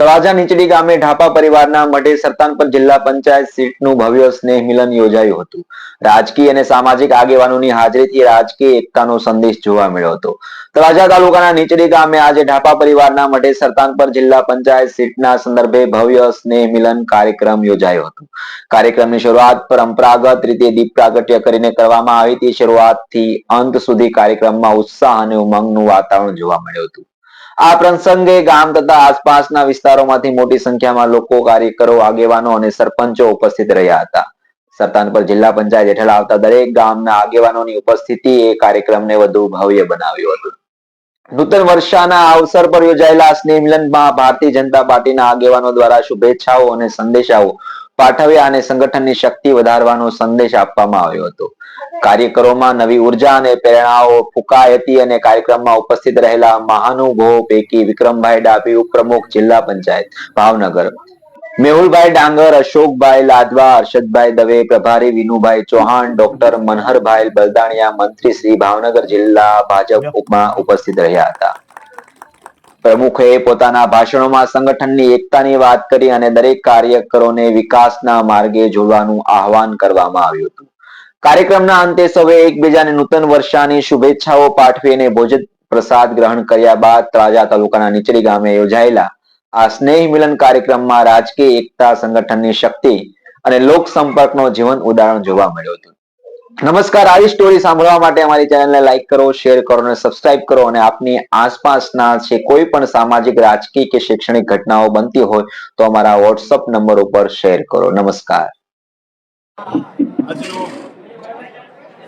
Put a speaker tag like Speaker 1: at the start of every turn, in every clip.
Speaker 1: તળાજા નીચડી ગામે ઢાપા પરિવારના મઢે સરતાનપર જિલ્લા પંચાયત સીટનું ભવ્ય સ્નેહ મિલન યોજાયું હતું. રાજકીય અને સામાજિક આગેવાનોની હાજરીથી રાજકીય એકતાનો સંદેશ જોવા મળ્યો હતો. તળાજા તાલુકાના નીચડી ગામે આજે ઢાપા પરિવારના મઢે સરતાનપર જિલ્લા પંચાયત સીટના સંદર્ભે ભવ્ય સ્નેહ મિલન કાર્યક્રમ યોજાયો હતો. કાર્યક્રમની શરૂઆત પરંપરાગત રીતે દીપ પ્રાગટ્ય કરીને કરવામાં આવી હતી. શરૂઆતથી અંત સુધી કાર્યક્રમમાં ઉત્સાહ અને ઉમંગનું વાતાવરણ જોવા મળ્યું હતું. આ પ્રસંગે ગામ તથા આસપાસના વિસ્તારોમાંથી મોટી સંખ્યામાં લોકો, કાર્યકરો, આગેવાનો અને સરપંચો ઉપસ્થિત રહ્યા હતા. સરતાનપર જિલ્લા પંચાયત હેઠળ આવતા દરેક ગામના આગેવાનોની ઉપસ્થિતિ એ કાર્યક્રમને વધુ ભવ્ય બનાવ્યો હતો. નૂતન વર્ષના અવસર પર યોજાયેલા સ્નેહ મિલનમાં ભારતીય જનતા પાર્ટીના આગેવાનો દ્વારા શુભેચ્છાઓ અને સંદેશાઓ પાઠવ્યા અને સંગઠનની શક્તિ વધારવાનો સંદેશ આપવામાં આવ્યો હતો. કાર્યકરોમાં નવી ઉર્જા અને પ્રેરણાઓ ફૂંકાઈ હતી અને કાર્યક્રમમાં ઉપસ્થિત રહેલા મહાનુભાવો પૈકી વિક્રમભાઈ ડાભી, ઉપપ્રમુખ જિલ્લા પંચાયત ભાવનગર, મેહુલભાઈ ડાંગર, અશોકભાઈ લાદવા, હર્ષદભાઈ દવે, પ્રભારી વિનુભાઈ ચૌહાણ, ડોક્ટર મનહરભાઈ બલદાણિયા, મંત્રી શ્રી ભાવનગર જિલ્લા ભાજપમાં ઉપસ્થિત રહ્યા હતા. પ્રમુખે પોતાના ભાષણોમાં સંગઠનની એકતાની વાત કરી અને દરેક કાર્યકરોને વિકાસના માર્ગે જોડવાનું આહવાન કરવામાં આવ્યું હતું. કાર્યક્રમના અંતે સૌએ એકબીજાને નૂતન વર્ષની શુભેચ્છાઓ પાઠવીને ભોજન પ્રસાદ ગ્રહણ કર્યા બાદ તળાજા તાલુકાના નીચડી ગામે યોજાયેલા આ સ્નેહ મિલન કાર્યક્રમમાં રાજકીય એકતા, સંગઠનની શક્તિ અને લોક સંપર્કનો જીવંત ઉદાહરણ જોવા મળ્યું હતું. નમસ્કાર. આવી સ્ટોરી સાંભળવા માટે અમારી ચેનલને લાઈક કરો, શેર કરો અને સબસ્ક્રાઇબ કરો અને આપની આસપાસના છે કોઈ પણ સામાજિક, રાજકીય કે શૈક્ષણિક ઘટનાઓ બનતી હોય તો અમારા વોટ્સઅપ નંબર ઉપર શેર કરો. નમસ્કાર.
Speaker 2: આજનો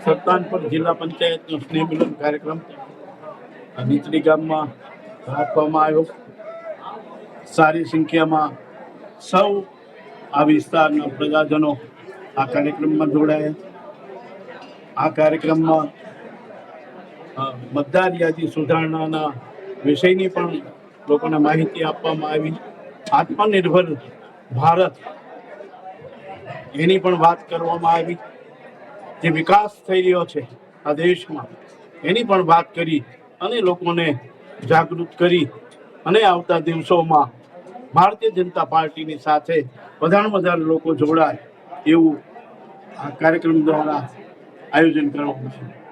Speaker 2: સરતાનપર જિલ્લા પંચાયતનો સ્નેહ મિલન કાર્યક્રમ નીચડી ગામમાં રાખવામાં આવ્યો. સારી સંખ્યામાં સૌ આ વિસ્તારના પ્રજાજનો આ કાર્યક્રમમાં જોડાયા. આ કાર્યક્રમમાં મતદાર યાદી સુધારણાના વિષયની પણ લોકોને માહિતી આપવામાં આવી. આત્મનિર્ભર ભારત એની પણ વાત કરવામાં આવી. જે વિકાસ થઈ રહ્યો છે આ દેશમાં એની પણ વાત કરી અને લોકોને જાગૃત કરી અને આવતા દિવસોમાં ભારતીય જનતા પાર્ટીની સાથે વધારે વધારે લોકો જોડાય એવું આ કાર્યક્રમ દ્વારા આયોજન કરવામાં આવ્યું.